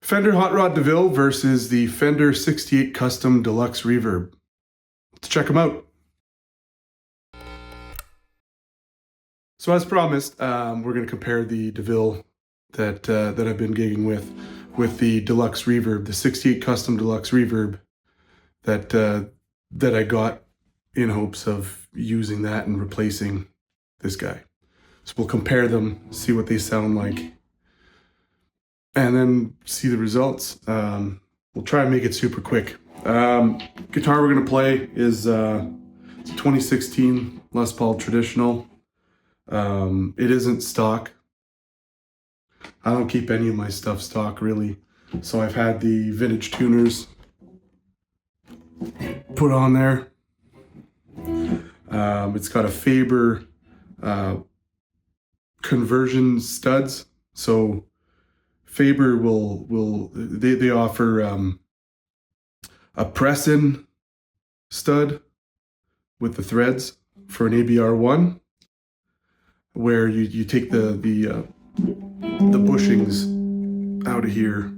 Fender Hot Rod Deville versus the Fender 68 Custom Deluxe Reverb. Let's check them out. So as promised, we're going to compare the Deville that I've been gigging with the Deluxe Reverb, the 68 Custom Deluxe Reverb that I got in hopes of using that and replacing this guy. So we'll compare them, see what they sound like, and then see the results. We'll try and make it super quick. Guitar we're going to play is it's a 2016 Les Paul Traditional. It isn't stock. I don't keep any of my stuff stock really. So I've had the vintage tuners put on there. It's got a Faber conversion studs. So Faber they offer a press-in stud with the threads for an ABR1, where you take the bushings out of here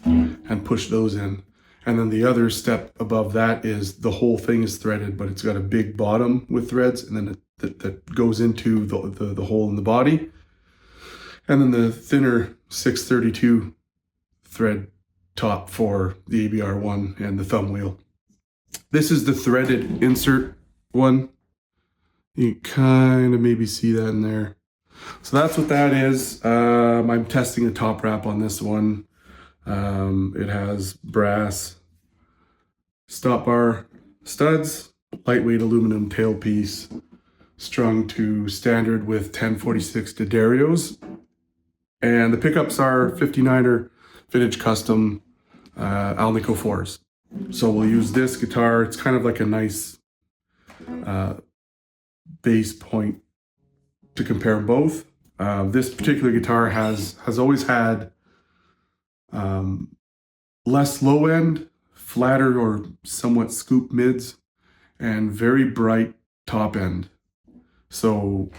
and push those in. And then the other step above that is the whole thing is threaded, but it's got a big bottom with threads, and then that goes into the hole in the body. And then the thinner 632 thread top for the ABR1 and the thumb wheel. This is the threaded insert one. You can kind of maybe see that in there. So that's what that is. I'm testing a top wrap on this one. It has brass stop bar studs, lightweight aluminum tailpiece, strung to standard with 1046 D'Addarios. And the pickups are FiftyNiner Vintage Custom Alnico 4s. So we'll use this guitar. It's kind of like a nice bass point to compare both. This particular guitar has always had less low end, flatter or somewhat scoop mids, and very bright top end. So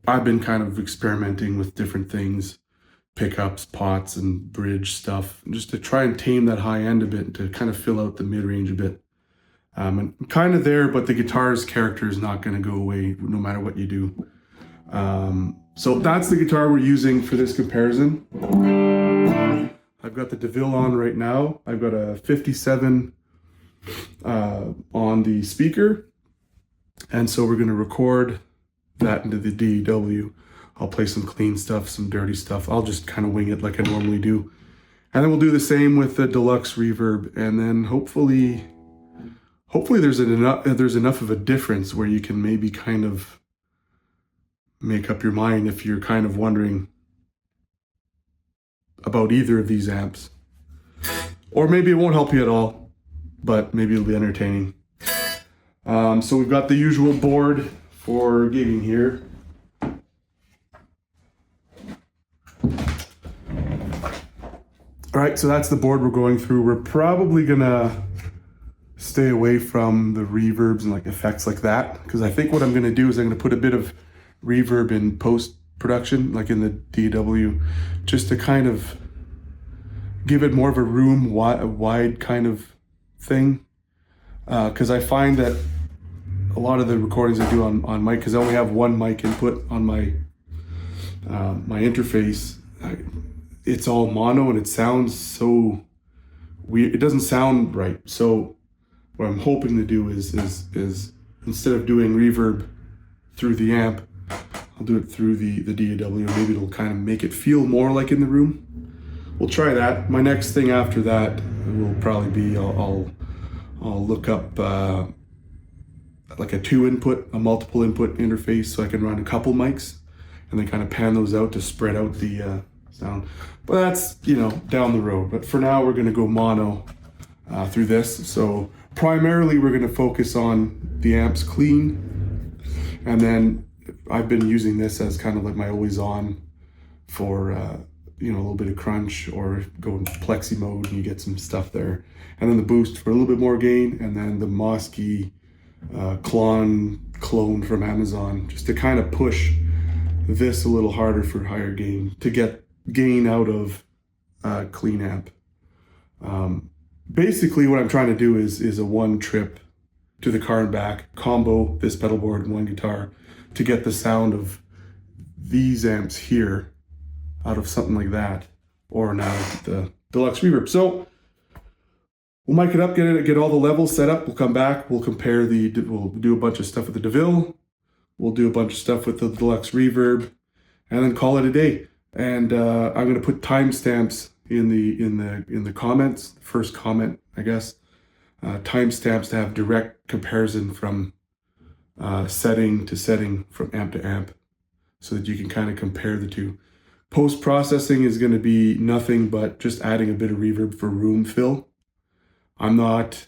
I've been kind of experimenting with different things, pickups, pots, and bridge stuff, just to try and tame that high end a bit, to kind of fill out the mid-range a bit. And I'm kind of there, but the guitar's character is not going to go away no matter what you do. So that's the guitar we're using for this comparison. I've got the Deville on right now. I've got a 57 on the speaker. And so we're going to record that into the DAW. I'll play some clean stuff, some dirty stuff. I'll just kind of wing it like I normally do. And then we'll do the same with the Deluxe Reverb. And then hopefully there's enough of a difference where you can maybe kind of make up your mind if you're kind of wondering about either of these amps. Or maybe it won't help you at all, but maybe it'll be entertaining. So we've got the usual board for gigging here. All right, so that's the board we're going through. We're probably gonna stay away from the reverbs and like effects like that, because I think what I'm gonna do is I'm gonna put a bit of reverb in post-production, like in the DAW, just to kind of give it more of a room wide kind of thing. Because I find that a lot of the recordings I do on mic, because I only have one mic input on my my interface, it's all mono and it sounds so weird. It doesn't sound right. So what I'm hoping to do is instead of doing reverb through the amp, I'll do it through the DAW. Maybe it'll kind of make it feel more like in the room. We'll try that. My next thing after that will probably be I'll look up like a multiple input interface, so I can run a couple mics and then kind of pan those out to spread out the sound. But that's, down the road. But for now, we're going to go mono through this. So primarily, we're going to focus on the amps clean. And then I've been using this as kind of like my always on for, a little bit of crunch, or go into plexi mode and you get some stuff there. And then the boost for a little bit more gain. And then the Mosky Klone from Amazon, just to kind of push this a little harder for higher gain, to get gain out of clean amp. Basically what I'm trying to do is a one trip to the car and back, combo this pedal board and one guitar to get the sound of these amps here out of something like that, or now the Deluxe Reverb. So we'll mic it up, get all the levels set up. We'll come back, we'll we'll do a bunch of stuff with the DeVille, we'll do a bunch of stuff with the Deluxe Reverb, and then call it a day. And I'm gonna put timestamps in the comments, first comment, I guess, timestamps to have direct comparison from setting to setting, from amp to amp, so that you can kind of compare the two. Post-processing is going to be nothing but just adding a bit of reverb for room fill. I'm not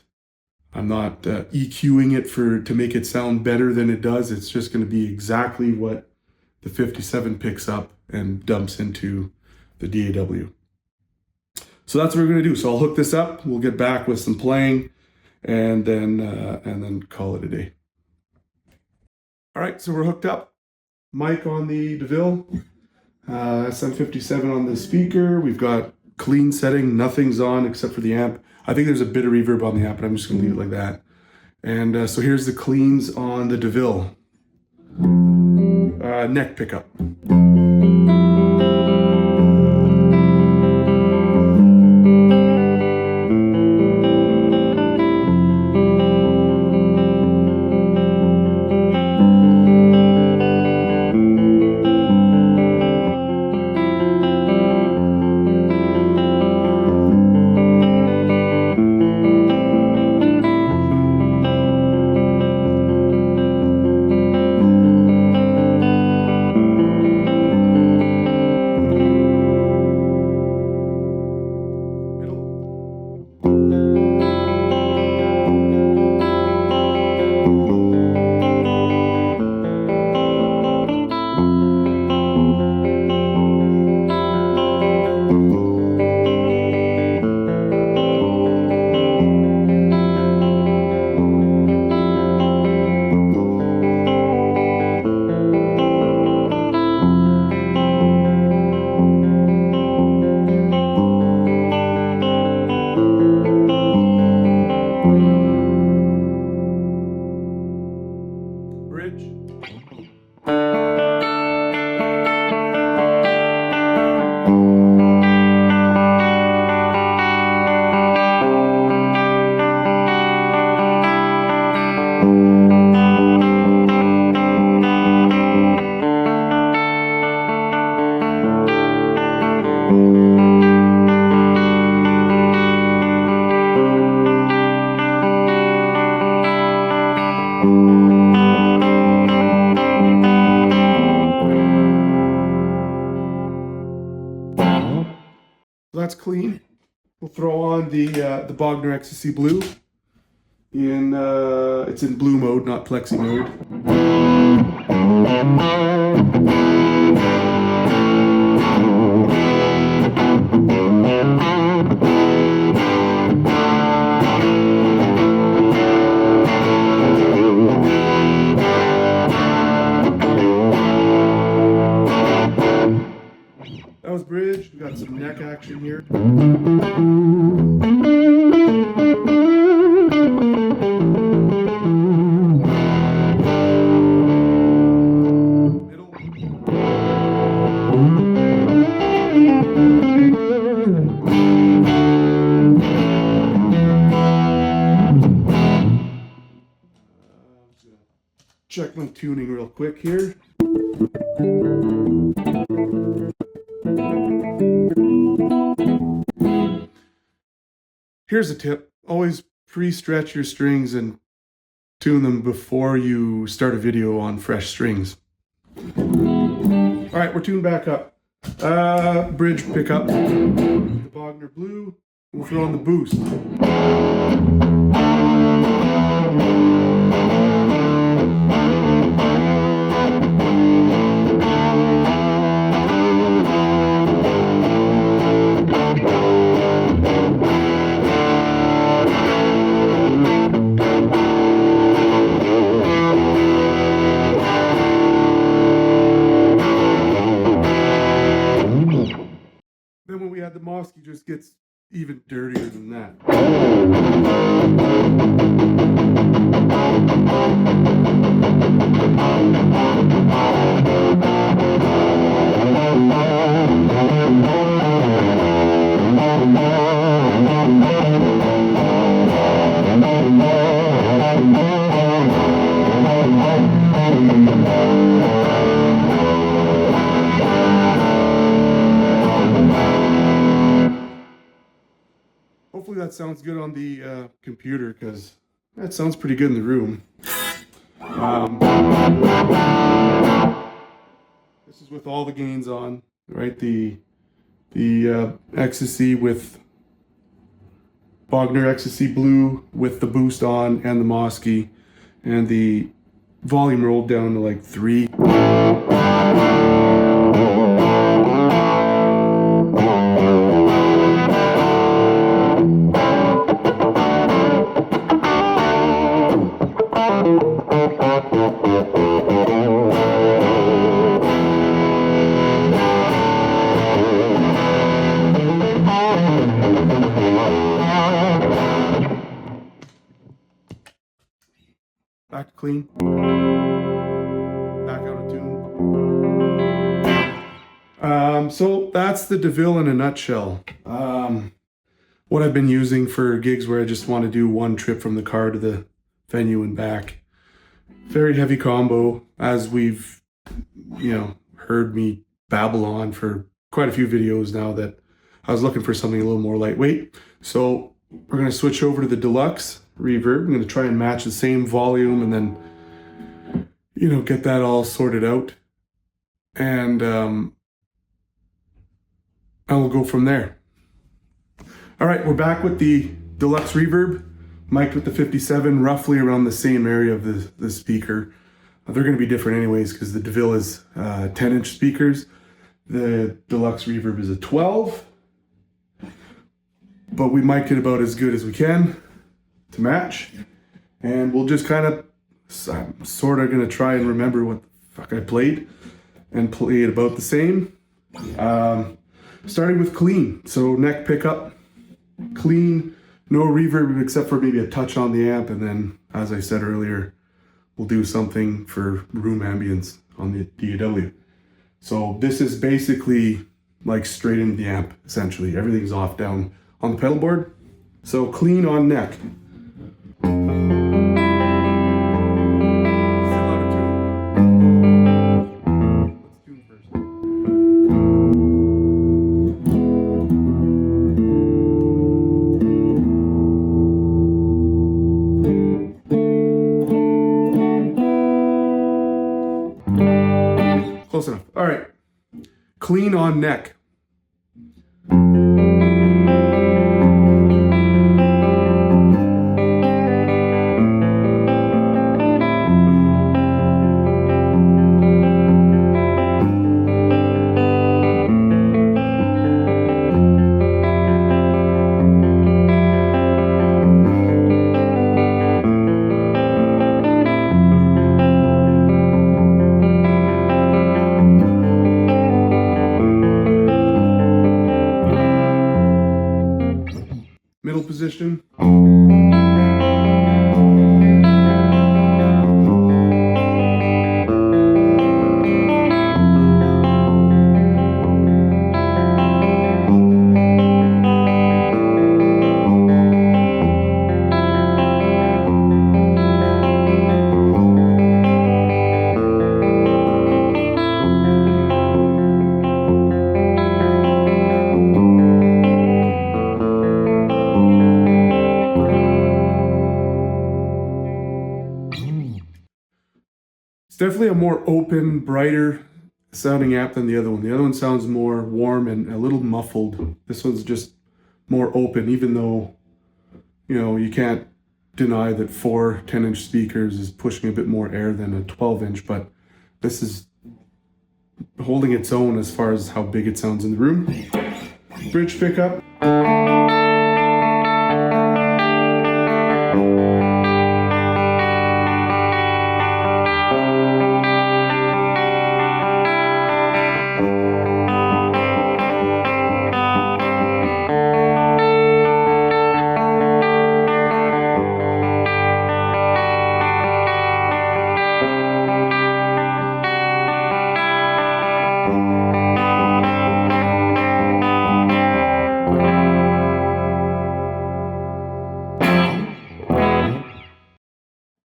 EQing it to make it sound better than it does. It's just going to be exactly what the 57 picks up and dumps into the DAW. So that's what we're going to do. So I'll hook this up. We'll get back with some playing, and then call it a day. All right, so we're hooked up. Mic on the DeVille, SM57 on the speaker. We've got clean setting, nothing's on except for the amp. I think there's a bit of reverb on the amp, but I'm just gonna leave it like that. And so here's the cleans on the DeVille. Neck pickup. That's clean. We'll throw on the Bogner XTC Blue. It's in blue mode, not plexi mode. That was bridge. We got some neck action here. Check my tuning real quick here. Here's a tip. Always pre-stretch your strings and tune them before you start a video on fresh strings. All right, we're tuned back up. Bridge pickup. The Bogner Blue. We'll throw on the boost. Then when we add the Mosky, just gets even bit dirtier than that. Hopefully that sounds good on the computer, because that sounds pretty good in the room. This is with all the gains on, right? The XTC with Bogner XTC Blue with the boost on, and the Mosky, and the volume rolled down to like 3. Back to clean. Back out of tune. So that's the Deville in a nutshell. What I've been using for gigs where I just want to do one trip from the car to the venue and back. Very heavy combo, as we've, heard me babble on for quite a few videos now, that I was looking for something a little more lightweight. So we're going to switch over to the Deluxe Reverb. I'm going to try and match the same volume and then, get that all sorted out. And I will go from there. All right, we're back with the Deluxe Reverb, mic'd with the 57, roughly around the same area of the speaker. They're going to be different anyways, because the Deville is 10-inch speakers. The Deluxe Reverb is a 12. But we mic'd it about as good as we can to match. And we'll just I'm sort of going to try and remember what the fuck I played and play it about the same. Starting with clean. So neck pickup, clean, no reverb except for maybe a touch on the amp. And then, as I said earlier, we'll do something for room ambience on the DAW. So this is basically like straight into the amp, essentially. Everything's off down on the pedal board. So clean on neck. Still out of tune. Let's tune first. Close enough. All right. Clean on neck. Middle position. Definitely a more open, brighter sounding amp than the other one. The other one sounds more warm and a little muffled. This one's just more open, even though, you can't deny that 4 10-inch speakers is pushing a bit more air than a 12-inch, but this is holding its own as far as how big it sounds in the room. Bridge pickup.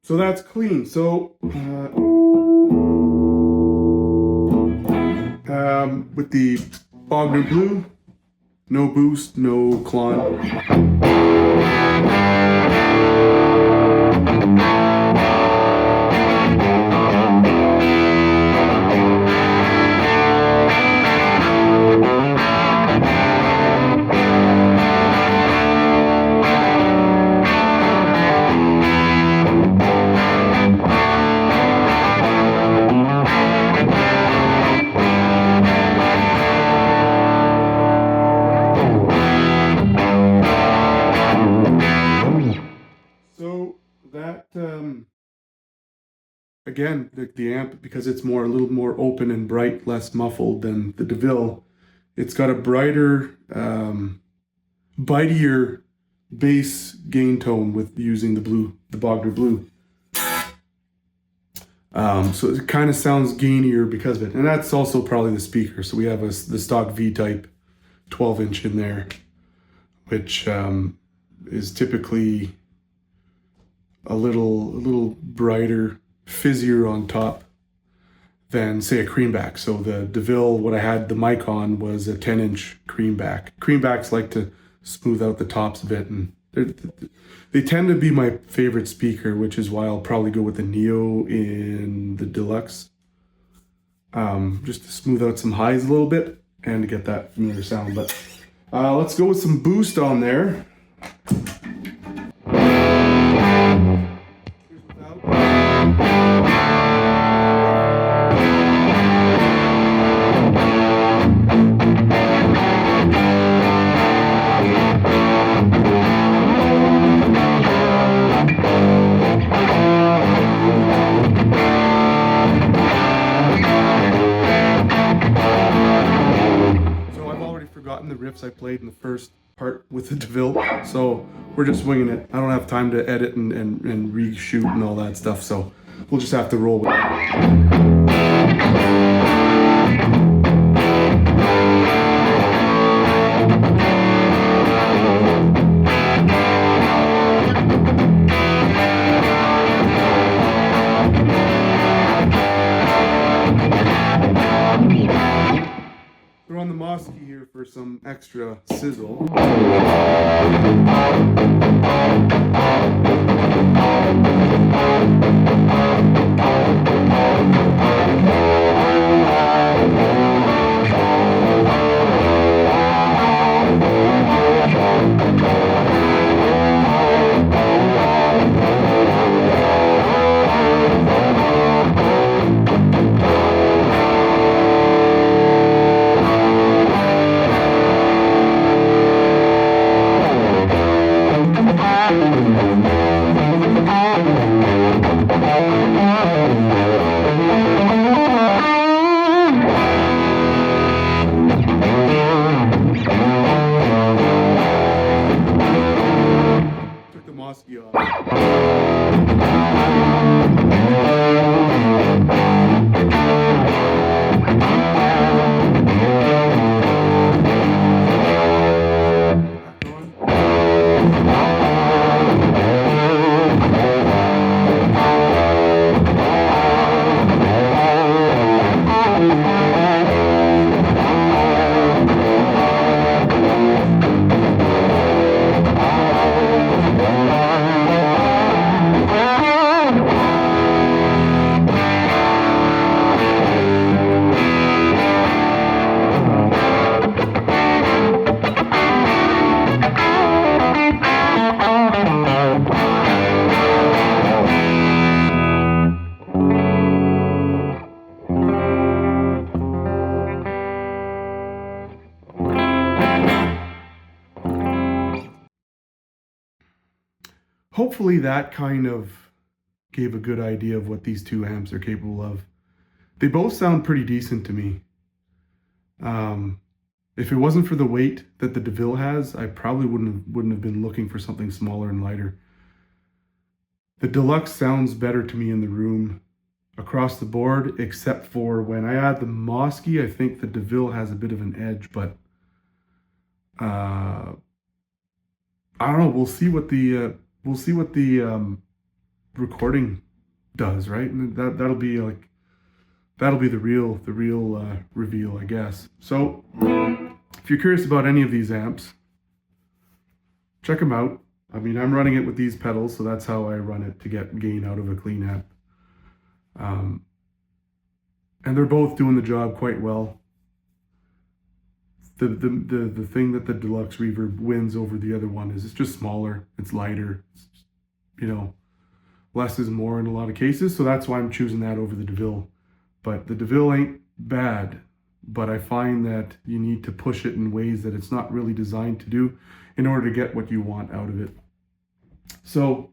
So that's clean. So with the Bogner Blue, no boost, no Klon. Again, the amp, because it's a little more open and bright, less muffled than the Deville, it's got a brighter, bitier bass gain tone with using the Bogner Blue. So it kind of sounds gainier because of it. And that's also probably the speaker. So we have the stock V-type 12-inch in there, which is typically a little brighter, fizzier on top than, say, a creamback. So the Deville, what I had the mic on was a 10-inch creamback. Creambacks like to smooth out the tops a bit, and they tend to be my favorite speaker, which is why I'll probably go with the Neo in the Deluxe, just to smooth out some highs a little bit and to get that familiar sound. But let's go with some boost on there. The riffs I played in the first part with the Deville, so we're just winging it. I don't have time to edit and reshoot and all that stuff, so we'll just have to roll with it. Throw on the Mosky here for some extra sizzle. Hopefully that kind of gave a good idea of what these two amps are capable of. They both sound pretty decent to me. If it wasn't for the weight that the Deville has, I probably wouldn't have been looking for something smaller and lighter. The Deluxe sounds better to me in the room across the board, except for when I add the Mosky. I think the Deville has a bit of an edge, but I don't know. We'll see what the recording does, right? And that'll be like, that'll be the real reveal, I guess. So if you're curious about any of these amps, check them out. I mean, I'm running it with these pedals, so that's how I run it to get gain out of a clean amp. And they're both doing the job quite well. The thing that the Deluxe Reverb wins over the other one is it's just smaller, it's lighter, it's, you know, less is more in a lot of cases, so that's why I'm choosing that over the Deville. But the Deville ain't bad, but I find that you need to push it in ways that it's not really designed to do in order to get what you want out of it. So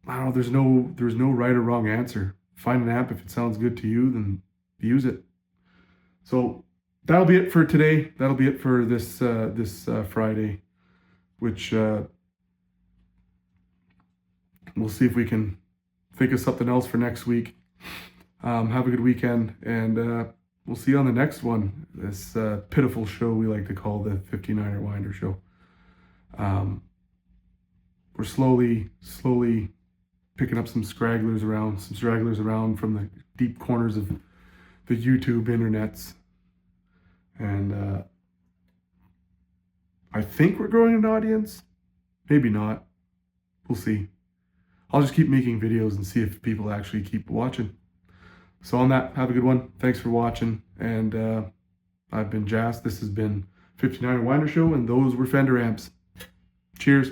I don't know, there's no right or wrong answer. Find an amp, if it sounds good to you, then use it. So that'll be it for today. That'll be it for this Friday, which we'll see if we can think of something else for next week. Have a good weekend, and we'll see you on the next one. This pitiful show we like to call the 59er Winder Show. We're slowly picking up some stragglers around from the deep corners of the YouTube internets. And I think we're growing an audience. Maybe not. We'll see. I'll just keep making videos and see if people actually keep watching. So on that, have a good one. Thanks for watching. And I've been Jas. This has been 59er Winder Show, and those were Fender amps. Cheers.